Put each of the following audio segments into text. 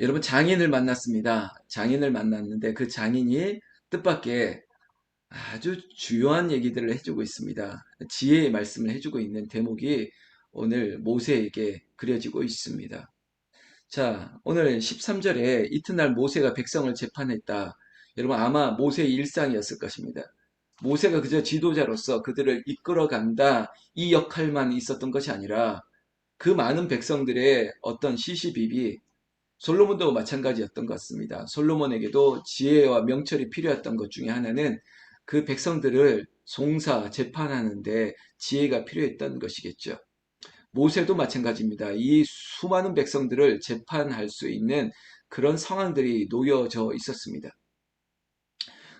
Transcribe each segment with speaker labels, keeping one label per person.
Speaker 1: 여러분 장인을 만났습니다. 장인을 만났는데 그 장인이 뜻밖의 아주 주요한 얘기들을 해주고 있습니다. 지혜의 말씀을 해주고 있는 대목이 오늘 모세에게 그려지고 있습니다. 자, 오늘 13절에 이튿날 모세가 백성을 재판했다. 여러분 아마 모세의 일상이었을 것입니다. 모세가 그저 지도자로서 그들을 이끌어간다 이 역할만 있었던 것이 아니라 그 많은 백성들의 어떤 시시비비 솔로몬도 마찬가지였던 것 같습니다. 솔로몬에게도 지혜와 명철이 필요했던 것 중에 하나는 그 백성들을 송사, 재판하는데 지혜가 필요했던 것이겠죠. 모세도 마찬가지입니다. 이 수많은 백성들을 재판할 수 있는 그런 상황들이 놓여져 있었습니다.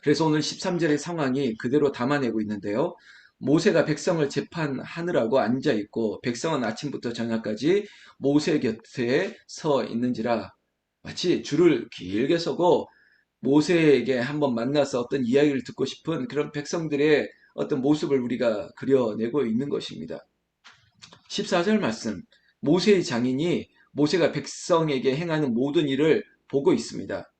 Speaker 1: 그래서 오늘 13절의 상황이 그대로 담아내고 있는데요. 모세가 백성을 재판하느라고 앉아 있고 백성은 아침부터 저녁까지 모세 곁에 서 있는지라 마치 줄을 길게 서고 모세에게 한번 만나서 어떤 이야기를 듣고 싶은 그런 백성들의 어떤 모습을 우리가 그려내고 있는 것입니다. 14절 말씀. 모세의 장인이 모세가 백성에게 행하는 모든 일을 보고 있습니다.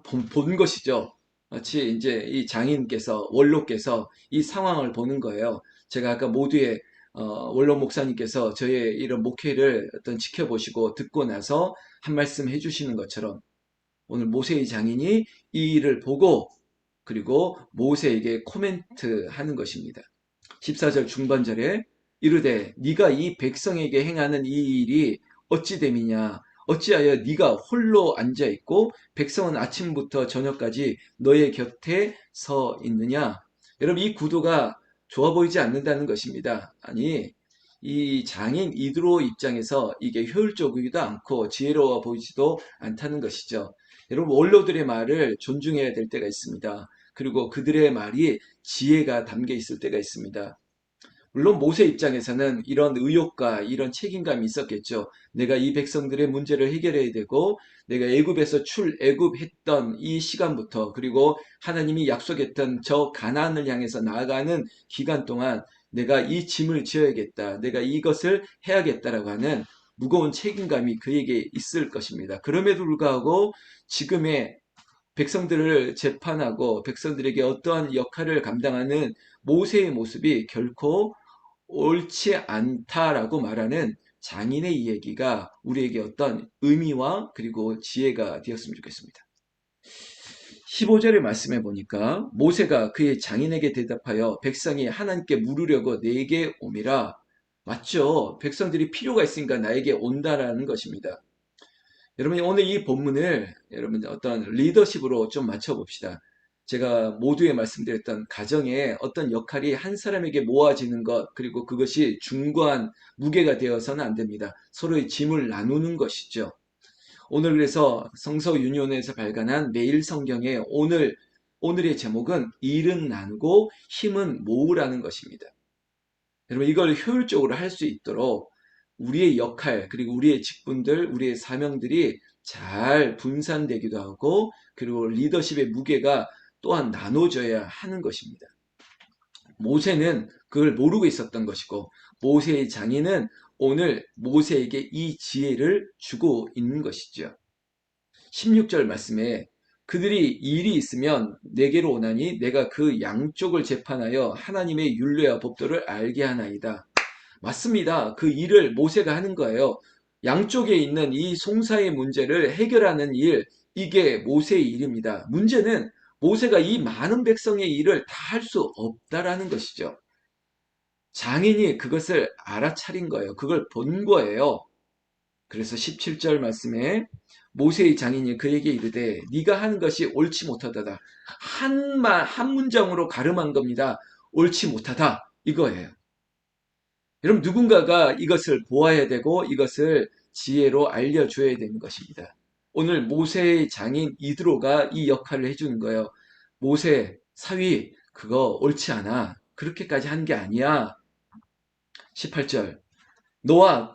Speaker 1: 본 것이죠. 마치 이제 이 장인께서, 원로께서 이 상황을 보는 거예요. 제가 아까 모두의 원로 목사님께서 저의 이런 목회를 어떤 지켜보시고 듣고 나서 한 말씀 해주시는 것처럼 오늘 모세의 장인이 이 일을 보고 그리고 모세에게 코멘트 하는 것입니다. 14절 중반절에 이르되 네가 이 백성에게 행하는 이 일이 어찌 됨이냐 어찌하여 네가 홀로 앉아 있고 백성은 아침부터 저녁까지 너의 곁에 서 있느냐. 여러분 이 구도가 좋아 보이지 않는다는 것입니다. 아니 이 장인 이드로 입장에서 이게 효율적이지도 않고 지혜로워 보이지도 않다는 것이죠. 여러분 원로들의 말을 존중해야 될 때가 있습니다. 그리고 그들의 말이 지혜가 담겨 있을 때가 있습니다. 물론 모세 입장에서는 이런 의욕과 이런 책임감이 있었겠죠. 내가 이 백성들의 문제를 해결해야 되고 내가 애굽에서 출애굽했던 이 시간부터 그리고 하나님이 약속했던 저 가나안을 향해서 나아가는 기간 동안 내가 이 짐을 지어야겠다. 내가 이것을 해야겠다라고 하는 무거운 책임감이 그에게 있을 것입니다. 그럼에도 불구하고 지금의 백성들을 재판하고 백성들에게 어떠한 역할을 감당하는 모세의 모습이 결코 옳지 않다라고 말하는 장인의 이야기가 우리에게 어떤 의미와 그리고 지혜가 되었으면 좋겠습니다. 15절의 말씀해 보니까 모세가 그의 장인에게 대답하여 백성이 하나님께 물으려고 내게 옴이라. 맞죠? 백성들이 필요가 있으니까 나에게 온다라는 것입니다. 여러분 오늘 이 본문을 여러분 어떤 리더십으로 좀 맞춰봅시다. 제가 모두에 말씀드렸던 가정에 어떤 역할이 한 사람에게 모아지는 것 그리고 그것이 중고한 무게가 되어서는 안 됩니다. 서로의 짐을 나누는 것이죠. 오늘 그래서 성서 유년에서 발간한 매일 성경의 오늘의 제목은 일은 나누고 힘은 모으라는 것입니다. 여러분 이걸 효율적으로 할 수 있도록 우리의 역할 그리고 우리의 직분들 우리의 사명들이 잘 분산되기도 하고 그리고 리더십의 무게가 또한 나눠져야 하는 것입니다. 모세는 그걸 모르고 있었던 것이고 모세의 장인은 오늘 모세에게 이 지혜를 주고 있는 것이죠. 16절 말씀에 그들이 일이 있으면 내게로 오나니 내가 그 양쪽을 재판하여 하나님의 율례와 법도를 알게 하나이다. 맞습니다. 그 일을 모세가 하는 거예요. 양쪽에 있는 이 송사의 문제를 해결하는 일, 이게 모세의 일입니다. 문제는 모세가 이 많은 백성의 일을 다 할 수 없다라는 것이죠. 장인이 그것을 알아차린 거예요. 그걸 본 거예요. 그래서 17절 말씀에 모세의 장인이 그에게 이르되 네가 하는 것이 옳지 못하다. 한 문장으로 가름한 겁니다. 옳지 못하다 이거예요. 여러분 누군가가 이것을 보아야 되고 이것을 지혜로 알려줘야 되는 것입니다. 오늘 모세의 장인 이드로가 이 역할을 해주는 거예요. 모세 사위 그거 옳지 않아. 그렇게까지 한 게 아니야. 18절 너와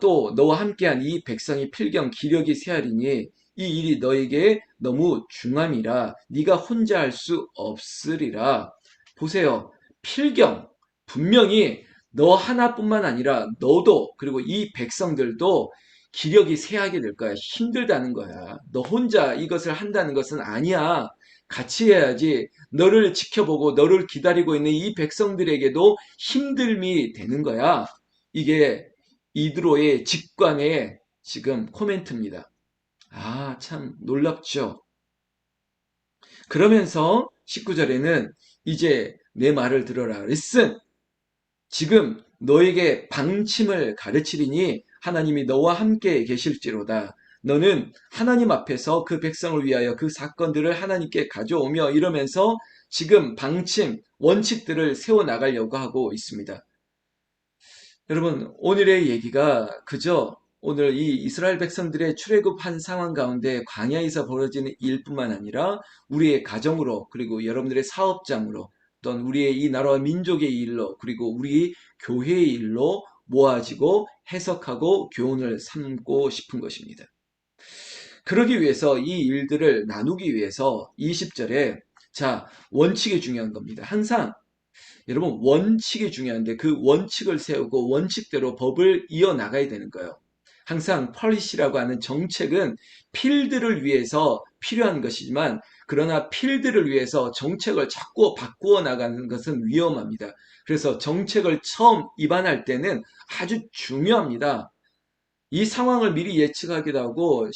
Speaker 1: 함께한 이 백성이 필경 기력이 쇠하리니 이 일이 너에게 너무 중함이라 네가 혼자 할 수 없으리라. 보세요. 필경 분명히 너 하나뿐만 아니라 너도 그리고 이 백성들도 기력이 쇠하게 될 거야. 힘들다는 거야. 너 혼자 이것을 한다는 것은 아니야. 같이 해야지. 너를 지켜보고 너를 기다리고 있는 이 백성들에게도 힘듦이 되는 거야. 이게 이드로의 직관의 지금 코멘트입니다. 아, 참 놀랍죠. 그러면서 19절에는 이제 내 말을 들어라. Listen. 지금 너에게 방침을 가르치리니 하나님이 너와 함께 계실지로다. 너는 하나님 앞에서 그 백성을 위하여 그 사건들을 하나님께 가져오며 이러면서 지금 방침, 원칙들을 세워나가려고 하고 있습니다. 여러분, 오늘의 얘기가 그저 오늘 이 이스라엘 백성들의 출애굽한 상황 가운데 광야에서 벌어지는 일뿐만 아니라 우리의 가정으로 그리고 여러분들의 사업장으로 또는 우리의 이 나라와 민족의 일로 그리고 우리 교회의 일로 모아지고 해석하고 교훈을 삼고 싶은 것입니다. 그러기 위해서 이 일들을 나누기 위해서 20절에 자, 원칙이 중요한 겁니다. 항상 여러분 원칙이 중요한데 그 원칙을 세우고 원칙대로 법을 이어나가야 되는 거예요. 항상 펄리시라고 하는 정책은 필드를 위해서 필요한 것이지만 그러나 필드를 위해서 정책을 자꾸 바꾸어 나가는 것은 위험합니다. 그래서 정책을 처음 입안할 때는 아주 중요합니다. 이 상황을 미리 예측하기도 하고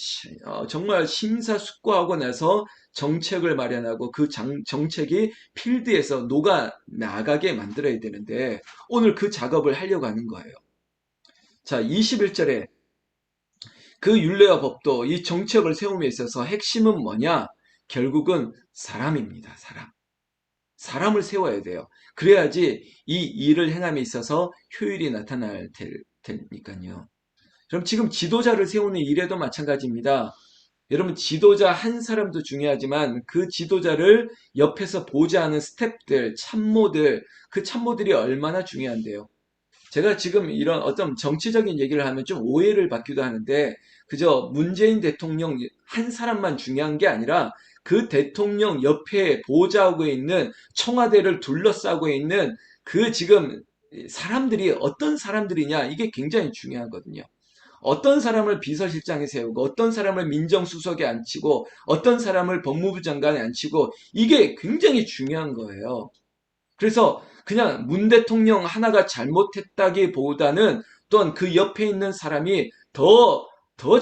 Speaker 1: 정말 심사숙고하고 나서 정책을 마련하고 그 정책이 필드에서 녹아 나가게 만들어야 되는데 오늘 그 작업을 하려고 하는 거예요. 자, 21절에 그 율례와 법도 이 정책을 세움에 있어서 핵심은 뭐냐? 결국은 사람입니다. 사람. 사람을 세워야 돼요. 그래야지 이 일을 행함에 있어서 효율이 나타날 테니까요. 그럼 지금 지도자를 세우는 일에도 마찬가지입니다. 여러분 지도자 한 사람도 중요하지만 그 지도자를 옆에서 보좌하는 스태프들, 참모들, 그 참모들이 얼마나 중요한데요. 제가 지금 이런 어떤 정치적인 얘기를 하면 좀 오해를 받기도 하는데 그저 문재인 대통령 한 사람만 중요한 게 아니라 그 대통령 옆에 보좌하고 있는 청와대를 둘러싸고 있는 그 지금 사람들이 어떤 사람들이냐 이게 굉장히 중요하거든요. 어떤 사람을 비서실장에 세우고 어떤 사람을 민정수석에 앉히고 어떤 사람을 법무부 장관에 앉히고 이게 굉장히 중요한 거예요. 그래서 그냥 문 대통령 하나가 잘못했다기보다는 또한 그 옆에 있는 사람이 더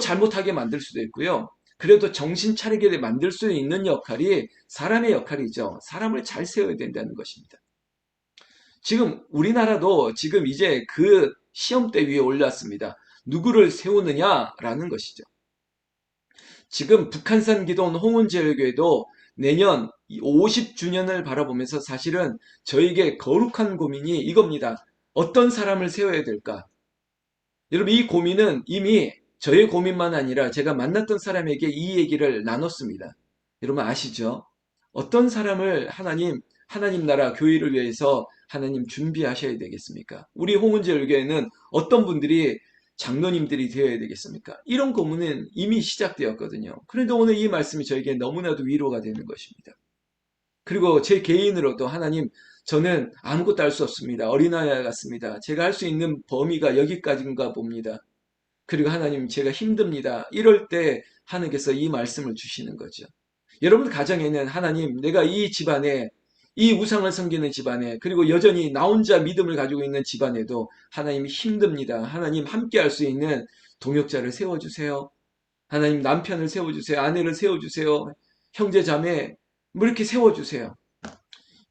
Speaker 1: 잘못하게 만들 수도 있고요. 그래도 정신 차리게 만들 수 있는 역할이 사람의 역할이죠. 사람을 잘 세워야 된다는 것입니다. 지금 우리나라도 지금 이제 그 시험대 위에 올랐습니다. 누구를 세우느냐라는 것이죠. 지금 북한산 기도원 홍은제일교회도 내년 50주년을 바라보면서 사실은 저에게 거룩한 고민이 이겁니다. 어떤 사람을 세워야 될까? 여러분 이 고민은 이미 저의 고민만 아니라 제가 만났던 사람에게 이 얘기를 나눴습니다. 여러분 아시죠? 어떤 사람을 하나님 나라 교회를 위해서 하나님 준비하셔야 되겠습니까? 우리 홍은제일교회는 어떤 분들이 장로님들이 되어야 되겠습니까? 이런 고민은 이미 시작되었거든요. 그런데 오늘 이 말씀이 저에게 너무나도 위로가 되는 것입니다. 그리고 제 개인으로도 하나님 저는 아무것도 할 수 없습니다. 어린아이 같습니다. 제가 할 수 있는 범위가 여기까지인가 봅니다. 그리고 하나님 제가 힘듭니다. 이럴 때 하나님께서 이 말씀을 주시는 거죠. 여러분 가정에는 하나님 내가 이 집안에 이 우상을 섬기는 집안에 그리고 여전히 나 혼자 믿음을 가지고 있는 집안에도 하나님 힘듭니다. 하나님 함께 할 수 있는 동역자를 세워주세요. 하나님 남편을 세워주세요. 아내를 세워주세요. 형제 자매 뭐 이렇게 세워주세요.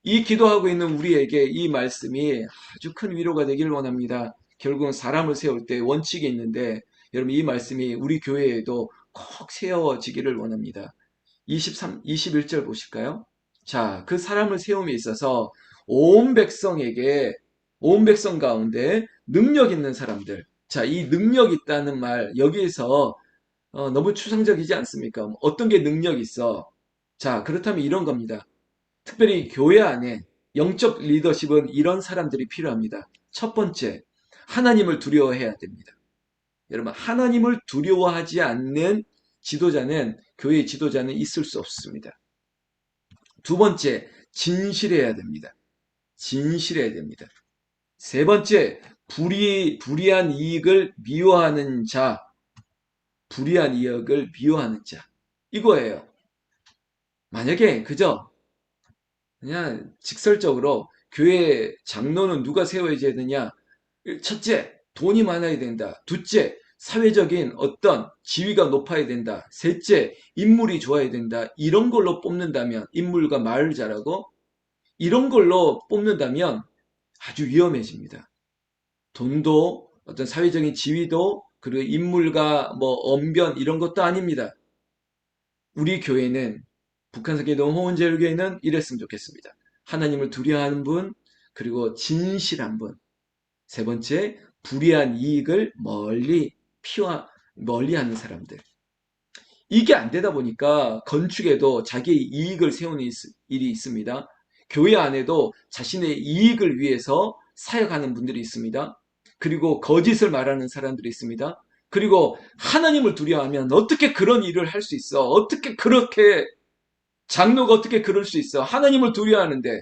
Speaker 1: 이 기도하고 있는 우리에게 이 말씀이 아주 큰 위로가 되기를 원합니다. 결국은 사람을 세울 때 원칙이 있는데 여러분 이 말씀이 우리 교회에도 꼭 세워지기를 원합니다. 21절 보실까요? 자, 그 사람을 세움에 있어서 온 백성에게, 온 백성 가운데 능력 있는 사람들. 자, 이 능력 있다는 말, 여기에서 너무 추상적이지 않습니까? 어떤 게 능력 있어? 자, 그렇다면 이런 겁니다. 특별히 교회 안에 영적 리더십은 이런 사람들이 필요합니다. 첫 번째, 하나님을 두려워해야 됩니다. 여러분, 하나님을 두려워하지 않는 지도자는, 교회 지도자는 있을 수 없습니다. 두 번째, 진실해야 됩니다. 진실해야 됩니다. 세 번째, 불이한 이익을 미워하는 자. 불의한 이익을 미워하는 자. 이거예요. 만약에 그저 그냥 직설적으로 교회 장로는 누가 세워져야 되냐? 첫째, 돈이 많아야 된다. 둘째, 사회적인 어떤 지위가 높아야 된다. 셋째, 인물이 좋아야 된다. 이런 걸로 뽑는다면, 인물과 말을 잘하고 이런 걸로 뽑는다면 아주 위험해집니다. 돈도 어떤 사회적인 지위도 그리고 인물과 뭐 언변 이런 것도 아닙니다. 우리 교회는 북한석계동 호원제일교회는 이랬으면 좋겠습니다. 하나님을 두려워하는 분, 그리고 진실한 분. 세 번째, 불의한 이익을 멀리하는 사람들. 이게 안 되다 보니까 건축에도 자기의 이익을 세우는 일이 있습니다. 교회 안에도 자신의 이익을 위해서 사역하는 분들이 있습니다. 그리고 거짓을 말하는 사람들이 있습니다. 그리고 하나님을 두려워하면 어떻게 그런 일을 할 수 있어? 어떻게 그렇게 장로가 어떻게 그럴 수 있어? 하나님을 두려워하는데.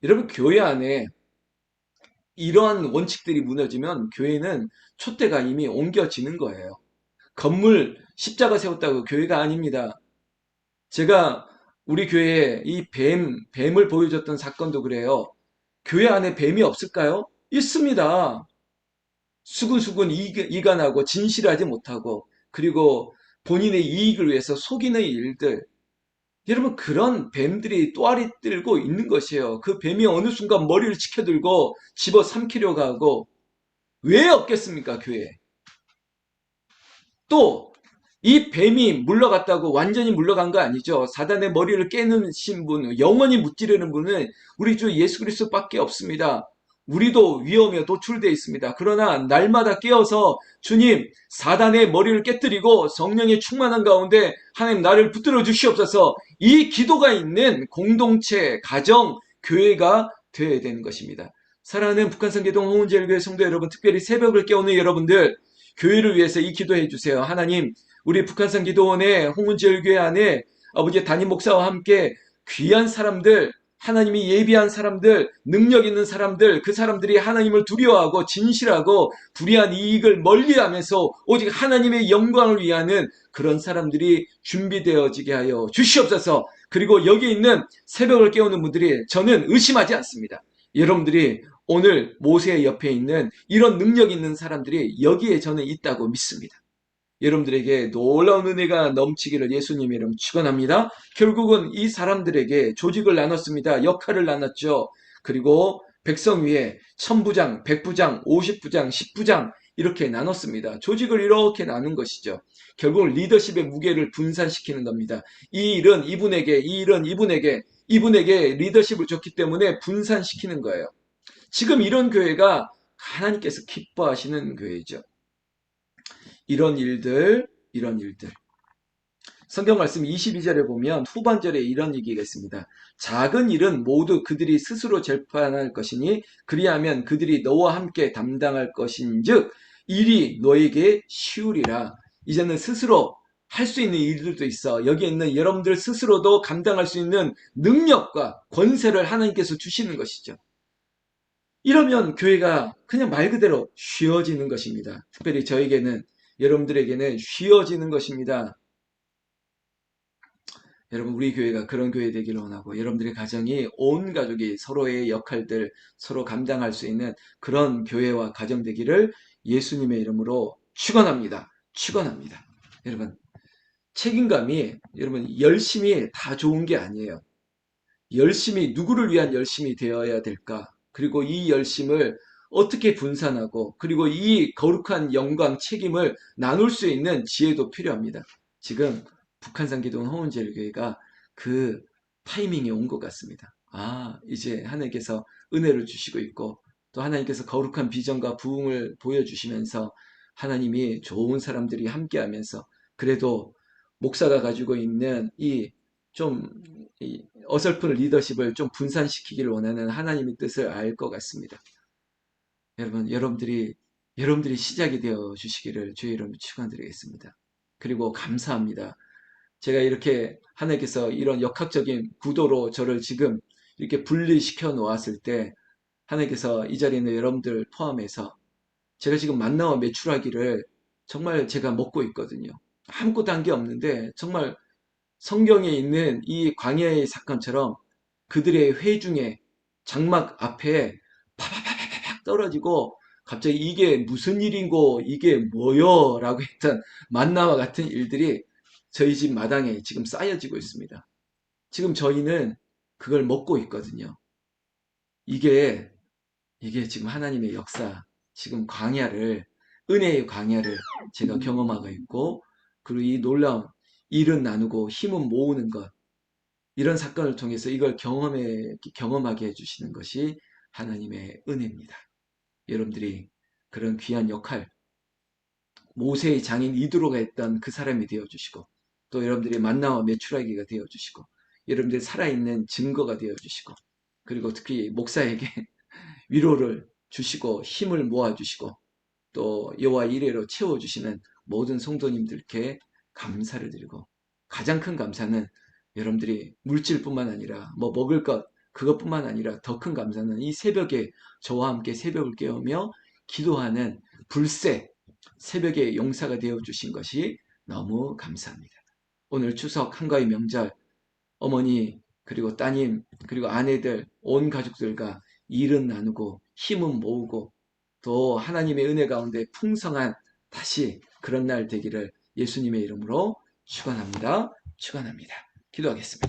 Speaker 1: 여러분, 교회 안에 이러한 원칙들이 무너지면 교회는 촛대가 이미 옮겨지는 거예요. 건물 십자가 세웠다고 교회가 아닙니다. 제가 우리 교회에 이 뱀을 보여줬던 사건도 그래요. 교회 안에 뱀이 없을까요? 있습니다. 수근수근 이간하고 진실하지 못하고 그리고 본인의 이익을 위해서 속이는 일들. 여러분, 그런 뱀들이 또아리 들고 있는 것이에요. 그 뱀이 어느 순간 머리를 치켜들고 집어 삼키려고 하고. 왜 없겠습니까, 교회에? 또 이 뱀이 물러갔다고 완전히 물러간 거 아니죠. 사단의 머리를 깨는 분, 영원히 무찌르는 분은 우리 주 예수 그리스도밖에 없습니다. 우리도 위험에 노출되어 있습니다. 그러나 날마다 깨어서 주님, 사단의 머리를 깨뜨리고 성령의 충만한 가운데 하나님 나를 붙들어 주시옵소서, 이 기도가 있는 공동체, 가정, 교회가 되어야 되는 것입니다. 사랑하는 북한성계동 홍은제일교회 성도 여러분, 특별히 새벽을 깨우는 여러분들, 교회를 위해서 이 기도해 주세요. 하나님, 우리 북한산 기도원의 홍은제일교회 안에 아버지 담임 목사와 함께 귀한 사람들, 하나님이 예비한 사람들, 능력 있는 사람들, 그 사람들이 하나님을 두려워하고 진실하고 불의한 이익을 멀리하면서 오직 하나님의 영광을 위하는 그런 사람들이 준비되어지게 하여 주시옵소서. 그리고 여기 있는 새벽을 깨우는 분들이 저는 의심하지 않습니다. 여러분들이 오늘 모세 옆에 있는 이런 능력 있는 사람들이 여기에 저는 있다고 믿습니다. 여러분들에게 놀라운 은혜가 넘치기를 예수님 이름 축원합니다. 결국은 이 사람들에게 조직을 나눴습니다. 역할을 나눴죠. 그리고 백성 위에 천부장, 백부장, 50부장, 10부장 이렇게 나눴습니다. 조직을 이렇게 나눈 것이죠. 결국은 리더십의 무게를 분산시키는 겁니다. 이 일은 이분에게, 이 일은 이분에게 리더십을 줬기 때문에 분산시키는 거예요. 지금 이런 교회가 하나님께서 기뻐하시는 교회죠. 이런 일들. 성경 말씀 22절에 보면 후반절에 이런 얘기가 있습니다. 작은 일은 모두 그들이 스스로 재판할 것이니 그리하면 그들이 너와 함께 담당할 것인즉 일이 너에게 쉬우리라. 이제는 스스로 할 수 있는 일들도 있어. 여기 있는 여러분들 스스로도 감당할 수 있는 능력과 권세를 하나님께서 주시는 것이죠. 이러면 교회가 그냥 말 그대로 쉬워지는 것입니다. 특별히 저에게는, 여러분들에게는 쉬워지는 것입니다. 여러분, 우리 교회가 그런 교회 되기를 원하고 여러분들의 가정이 온 가족이 서로의 역할들 서로 감당할 수 있는 그런 교회와 가정 되기를 예수님의 이름으로 축원합니다. 축원합니다. 여러분, 책임감이, 여러분, 열심히 다 좋은 게 아니에요. 열심히, 누구를 위한 열심이 되어야 될까? 그리고 이 열심을 어떻게 분산하고 그리고 이 거룩한 영광 책임을 나눌 수 있는 지혜도 필요합니다. 지금 북한산 기도원 홍은제일교회가 그 타이밍이 온 것 같습니다. 이제 하나님께서 은혜를 주시고 있고 또 하나님께서 거룩한 비전과 부흥을 보여주시면서 하나님이 좋은 사람들이 함께하면서 그래도 목사가 가지고 있는 좀 어설픈 리더십을 좀 분산시키기를 원하는 하나님의 뜻을 알 것 같습니다. 여러분, 여러분들이 시작이 되어 주시기를 주의 이름으로 축원드리겠습니다. 그리고 감사합니다. 제가 이렇게 하나님께서 이런 역학적인 구도로 저를 지금 이렇게 분리시켜 놓았을 때 하나님께서 이 자리에 있는 여러분들 포함해서 제가 지금 만나와 매출하기를 정말 제가 먹고 있거든요. 아무것도 한 게 없는데 정말 성경에 있는 이 광야의 사건처럼 그들의 회중의 장막 앞에 팍팍팍팍 떨어지고 갑자기 이게 무슨 일인고 이게 뭐요? 라고 했던 만나와 같은 일들이 저희 집 마당에 지금 쌓여지고 있습니다. 지금 저희는 그걸 먹고 있거든요. 이게 지금 하나님의 역사, 지금 광야를, 은혜의 광야를 제가 경험하고 있고, 그리고 이 놀라운 일은 나누고 힘은 모으는 것, 이런 사건을 통해서 이걸 경험하게 해주시는 것이 하나님의 은혜입니다. 여러분들이 그런 귀한 역할, 모세의 장인 이두로가 했던 그 사람이 되어주시고, 또 여러분들이 만나와 메추라기가 되어주시고, 여러분들이 살아있는 증거가 되어주시고, 그리고 특히 목사에게 위로를 주시고 힘을 모아주시고 또 여호와 이레로 채워주시는 모든 성도님들께 감사를 드리고, 가장 큰 감사는 여러분들이 물질뿐만 아니라 뭐 먹을 것 그것뿐만 아니라 더 큰 감사는 이 새벽에 저와 함께 새벽을 깨우며 기도하는 불새 새벽의 용사가 되어주신 것이 너무 감사합니다. 오늘 추석 한가위 명절 어머니 그리고 따님 그리고 아내들 온 가족들과 일은 나누고 힘은 모으고 또 하나님의 은혜 가운데 풍성한 다시 그런 날 되기를 예수님의 이름으로 축원합니다. 축원합니다. 기도하겠습니다.